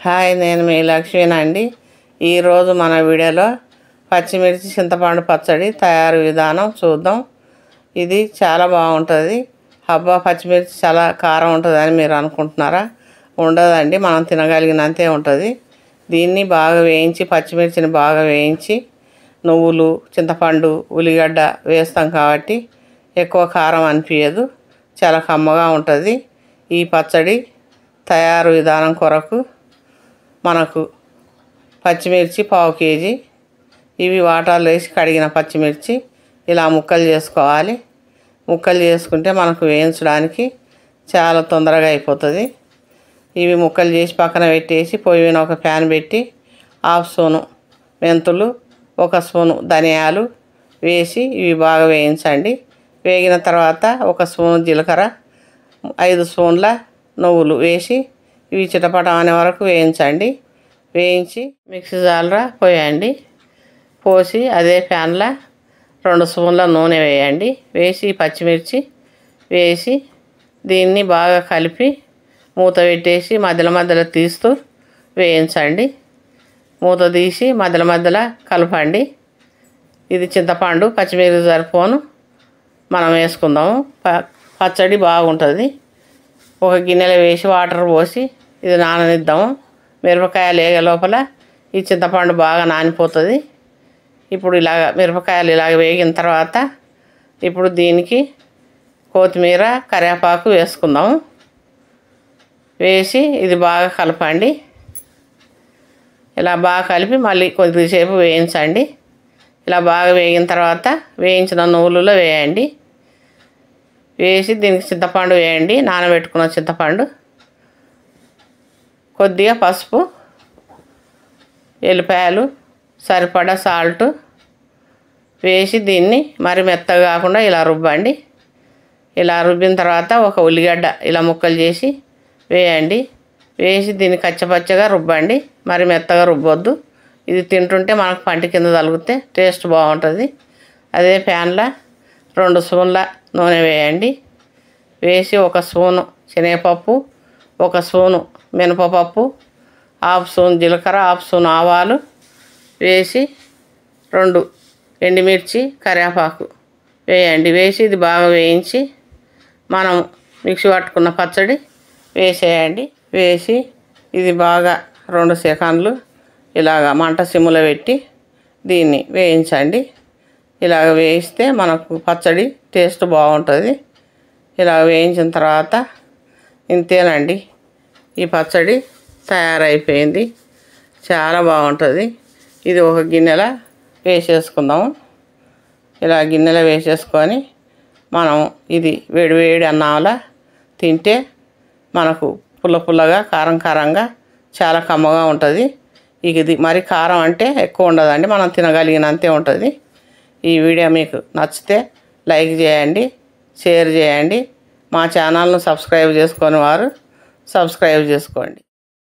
Hi, నేను మీ లక్ష్మీనండి. ఈరోజు మన వీడియోలో పచ్చిమిర్చి చింతపండు పచ్చడి తయారు విధానం చూద్దాం. ఇది చాలా బాగుంటుంది. అబ్బా, పచ్చిమిర్చి చాలా కారం ఉంటుందని మీరు అనుకుంటున్నారా? ఉండదండి, మనం తినగలిగినంతే ఉంటుంది. దీన్ని బాగా వేయించి, పచ్చిమిర్చిని బాగా వేయించి నువ్వులు, చింతపండు, ఉల్లిగడ్డ వేస్తాం కాబట్టి ఎక్కువ కారం అనిపించదు, చాలా కమ్మగా ఉంటుంది. ఈ పచ్చడి తయారు విధానం కొరకు మనకు పచ్చిమిర్చి 1/2 కేజీ, ఇవి వాటర్లో వేసి కడిగిన పచ్చిమిర్చి ఇలా ముక్కలు చేసుకోవాలి. ముక్కలు చేసుకుంటే మనకు వేయించడానికి చాలా తొందరగా అయిపోతుంది. ఇవి ముక్కలు చేసి పక్కన పెట్టేసి పొయ్యి మీద ఒక ప్యాన్ పెట్టి 1/2 స్పూను మెంతులు, 1 స్పూను ధనియాలు వేసి ఇవి బాగా వేయించండి. వేగిన తర్వాత 1 స్పూను జీలకర్ర, 5 స్పూన్ల నువ్వులు వేసి ఇవి చిటపటం అనే వరకు వేయించండి. వేయించి మిక్సీ జార్లో పోయండి. పోసి అదే ప్యాన్లో 2 స్పూన్ల నూనె వేయండి. వేసి పచ్చిమిర్చి వేసి దీన్ని బాగా కలిపి మూత పెట్టేసి మధ్యలో మధ్యలో తీస్తూ వేయించండి. మూత తీసి మధ్యలో మధ్యలో కలపండి. ఇది చింతపండు, పచ్చిమిర్చి సరిపోను మనం వేసుకుందాము. పచ్చడి బాగుంటుంది. ఒక గిన్నెలో వేసి వాటర్ పోసి ఇది నాననిద్దాము. మిరపకాయలు వేగే లోపల ఈ చింతపండు బాగా నానిపోతుంది. ఇప్పుడు మిరపకాయలు ఇలాగ వేగిన తర్వాత ఇప్పుడు దీనికి కొత్తిమీర, కరివేపాకు వేసుకుందాము. వేసి ఇది బాగా కలపండి. ఇలా బాగా కలిపి మళ్ళీ కొద్దిసేపు వేయించండి. ఇలా బాగా వేగిన తర్వాత వేయించిన నువ్వులలో వేయండి. వేసి దీనికి చింతపండు వేయండి, నానబెట్టుకున్న చింతపండు, కొద్దిగా పసుపు, ఎల్లిపాయలు, సరిపడా సాల్ట్ వేసి దీన్ని మరి మెత్తగా కాకుండా ఇలా రుబ్బండి. ఇలా రుబ్బిన తర్వాత ఒక ఉల్లిగడ్డ ఇలా ముక్కలు చేసి వేయండి. వేసి దీన్ని కచ్చపచ్చగా రుబ్బండి, మరి మెత్తగా రుబ్బొద్దు. ఇది తింటుంటే మనకు పంటి కింద తగిలితే టేస్ట్ బాగుంటుంది. అదే ప్యాన్లో 2 స్పూన్ల నూనె వేయండి. వేసి 1 స్పూను శనగపప్పు, 1 స్పూను మినపపప్పు, 1/2 స్పూన్ జీలకర్ర, 1/2 స్పూన్ ఆవాలు వేసి 2 ఎండుమిర్చి, కరివేపాకు వేయండి. వేసి ఇది బాగా వేయించి మనం మిక్సీ పట్టుకున్న పచ్చడి వేసేయండి. వేసి ఇది బాగా 2 సెకండ్లు ఇలాగ మంట సిమ్లో పెట్టి దీన్ని వేయించండి. ఇలాగ వేయిస్తే మనకు పచ్చడి టేస్ట్ బాగుంటుంది. ఇలా వేయించిన తర్వాత ఇంతేనండి, ఈ పచ్చడి తయారైపోయింది. చాలా బాగుంటుంది. ఇది ఒక గిన్నెలో వేసేసుకుందాము. ఇలా గిన్నెలో వేసేసుకొని మనం ఇది వేడివేడి అన్నంలో తింటే మనకు పుల్ల పుల్లగా, కారం కారంగా చాలా కమ్మగా ఉంటుంది. ఇది మరి కారం అంటే ఎక్కువ ఉండదండి, మనం తినగలిగినంతే ఉంటుంది. ఈ వీడియో మీకు నచ్చితే లైక్ చేయండి, షేర్ చేయండి. మా ఛానల్ను సబ్స్క్రైబ్ చేసుకొని వారు సబ్స్క్రైబ్ చేసుకోండి.